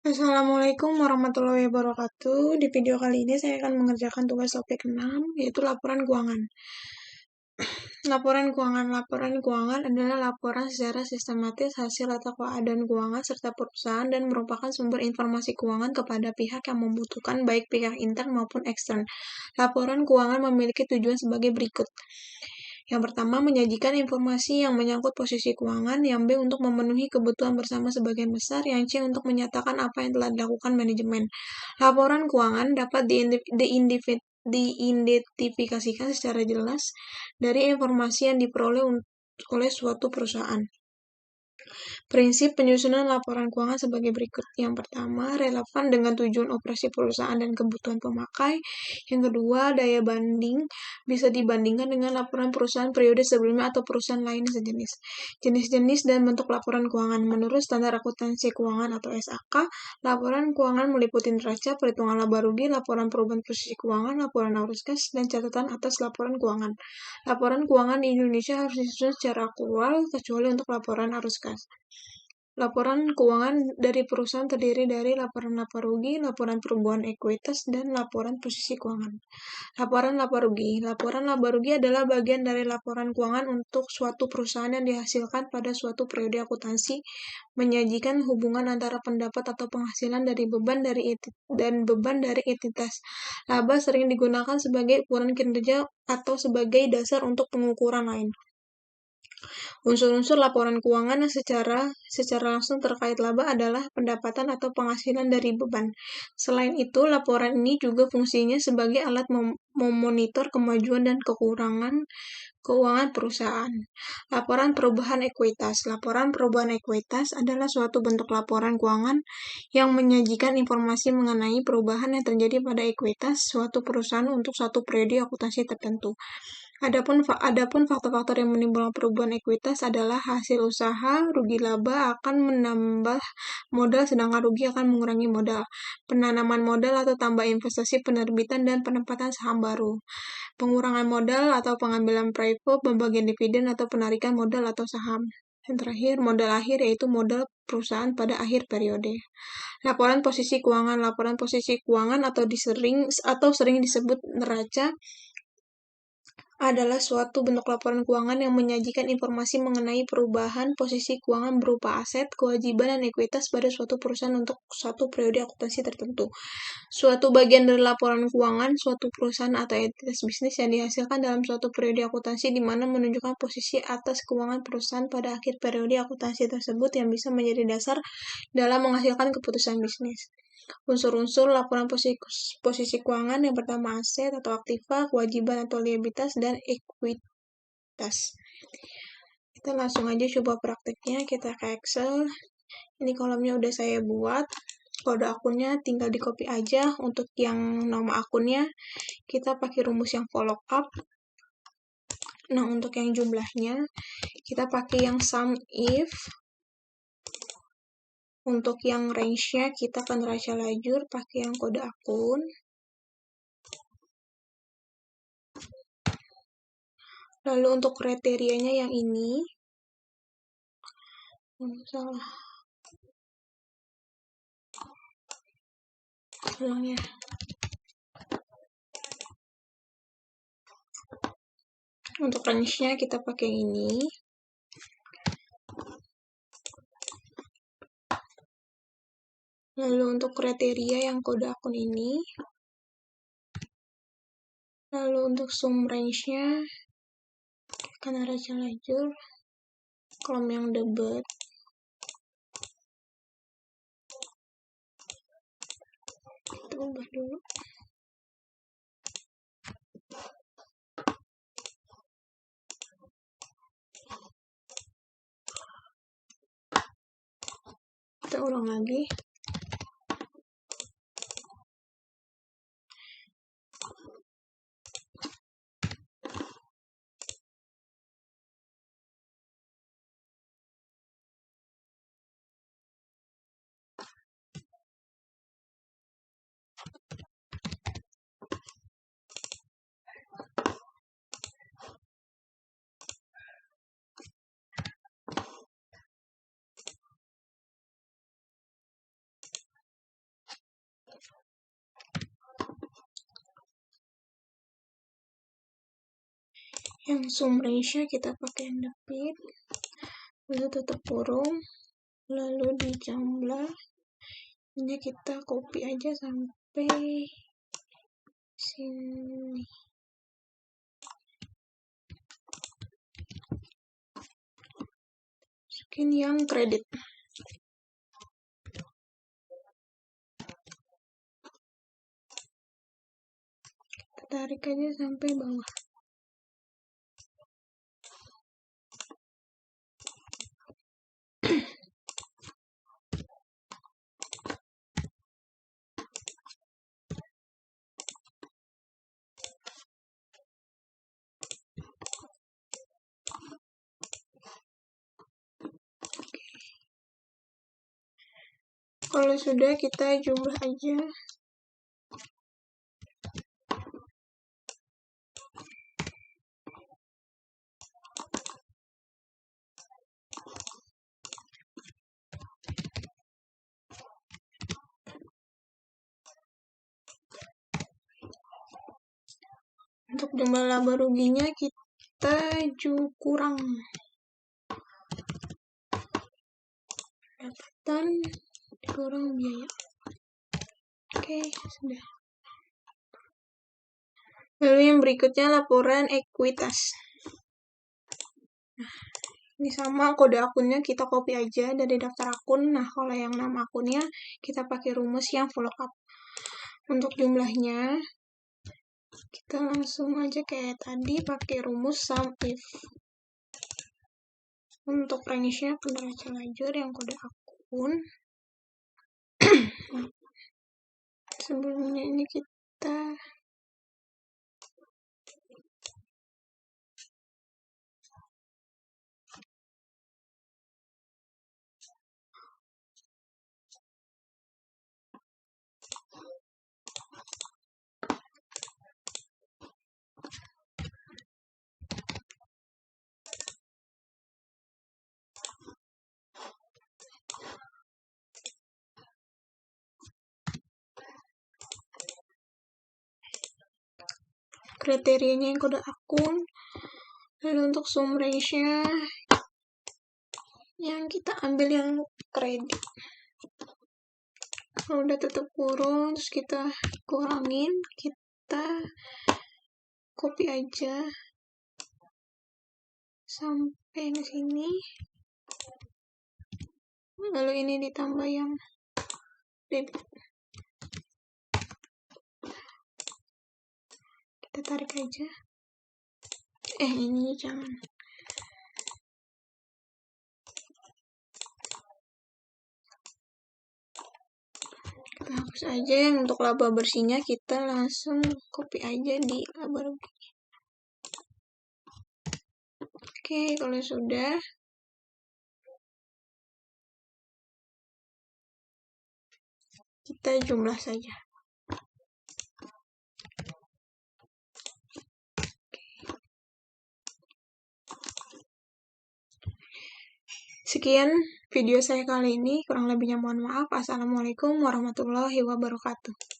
Assalamualaikum warahmatullahi wabarakatuh. Di video kali ini saya akan mengerjakan tugas topik 6, yaitu laporan keuangan. Laporan keuangan adalah laporan secara sistematis hasil atau keadaan keuangan serta perusahaan dan merupakan sumber informasi keuangan kepada pihak yang membutuhkan, baik pihak intern maupun ekstern. Laporan keuangan memiliki tujuan sebagai berikut. Yang pertama, menyajikan informasi yang menyangkut posisi keuangan. Yang B, untuk memenuhi kebutuhan bersama sebagian besar. Yang C, untuk menyatakan apa yang telah dilakukan manajemen. Laporan keuangan dapat diidentifikasikan secara jelas dari informasi yang diperoleh oleh suatu perusahaan. Prinsip penyusunan laporan keuangan sebagai berikut. Yang pertama, relevan dengan tujuan operasi perusahaan dan kebutuhan pemakai. Yang kedua, daya banding bisa dibandingkan dengan laporan perusahaan periode sebelumnya atau perusahaan lain sejenis. Jenis-jenis dan bentuk laporan keuangan. Menurut Standar Akuntansi Keuangan atau SAK, laporan keuangan meliputi neraca, perhitungan laba rugi, laporan perubahan posisi keuangan, laporan arus kas, dan catatan atas laporan keuangan. Laporan keuangan di Indonesia harus disusun secara aktual, kecuali untuk laporan arus kas. Laporan keuangan dari perusahaan terdiri dari laporan laba rugi, laporan perubahan ekuitas, dan laporan posisi keuangan. Laporan laba rugi. Laporan laba rugi adalah bagian dari laporan keuangan untuk suatu perusahaan yang dihasilkan pada suatu periode akuntansi, menyajikan hubungan antara pendapat atau penghasilan dari beban dari entitas. Laba sering digunakan sebagai ukuran kinerja atau sebagai dasar untuk pengukuran lain. Unsur-unsur laporan keuangan yang secara langsung terkait laba adalah pendapatan atau penghasilan dari beban. Selain itu, laporan ini juga fungsinya sebagai alat memonitor kemajuan dan kekurangan keuangan perusahaan. Laporan perubahan ekuitas. Laporan perubahan ekuitas adalah suatu bentuk laporan keuangan yang menyajikan informasi mengenai perubahan yang terjadi pada ekuitas suatu perusahaan untuk suatu periode akuntansi tertentu. Adapun faktor-faktor yang menimbulkan perubahan ekuitas adalah hasil usaha, rugi laba akan menambah modal sedangkan rugi akan mengurangi modal, penanaman modal atau tambah investasi, penerbitan dan penempatan saham baru, pengurangan modal atau pengambilan private, pembagian dividen atau penarikan modal atau saham. Dan terakhir, modal akhir yaitu modal perusahaan pada akhir periode. Laporan posisi keuangan. Laporan posisi keuangan atau sering disebut neraca adalah suatu bentuk laporan keuangan yang menyajikan informasi mengenai perubahan posisi keuangan berupa aset, kewajiban, dan ekuitas pada suatu perusahaan untuk suatu periode akuntansi tertentu. Suatu bagian dari laporan keuangan suatu perusahaan atau entitas bisnis yang dihasilkan dalam suatu periode akuntansi di mana menunjukkan posisi atas keuangan perusahaan pada akhir periode akuntansi tersebut yang bisa menjadi dasar dalam menghasilkan keputusan bisnis. Unsur-unsur laporan posisi keuangan. Yang pertama, aset atau aktiva, kewajiban atau liabilitas, dan ekuitas. Kita langsung aja coba prakteknya. Kita ke Excel. Ini kolomnya udah saya buat. Kode akunnya tinggal di copy aja. Untuk yang nama akunnya, kita pakai rumus yang follow up. Nah, untuk yang jumlahnya, kita pakai yang sum if. Untuk yang range-nya, kita ke neraca lajur, pakai yang kode akun. Lalu untuk kriterianya yang ini, untuk range-nya kita pakai ini. Lalu untuk kriteria yang kode akun ini. Lalu untuk sum range-nya, karena neraca lajur, kolom yang debit. Kita ubah dulu. Kita ulang lagi. Yang sum ratio kita pakai debit, lalu tutup kurung, lalu dijumlah. Ini kita copy aja sampai sini. Masukin yang kredit. Kita tarik aja sampai bawah. Kalau sudah, kita jumlah aja. Untuk jumlah laba ruginya kita kurang. Pendapatan kurang biaya. Oke, sudah. Lalu yang berikutnya laporan ekuitas. Nah, ini sama kode akunnya kita copy aja dari daftar akun. Nah, kalau yang nama akunnya kita pakai rumus yang VLOOKUP. Untuk jumlahnya kita langsung aja kayak tadi pakai rumus SUMIF. Untuk range-nya peneraca lajur yang kode akun. Sebelumnya ini kita kriterianya yang kode akun. Lalu untuk sum ratio yang kita ambil yang kredit. Kalau udah tutup kurung, terus kita kurangin, kita copy aja sampai ke sini. Lalu ini ditambah yang debit. Kita tarik aja. Ini jangan. Kita hapus aja. Yang untuk laba bersihnya kita langsung copy aja di laba rugi. Oke, kalau sudah, kita jumlah saja. Sekian video saya kali ini, kurang lebihnya mohon maaf. Assalamualaikum warahmatullahi wabarakatuh.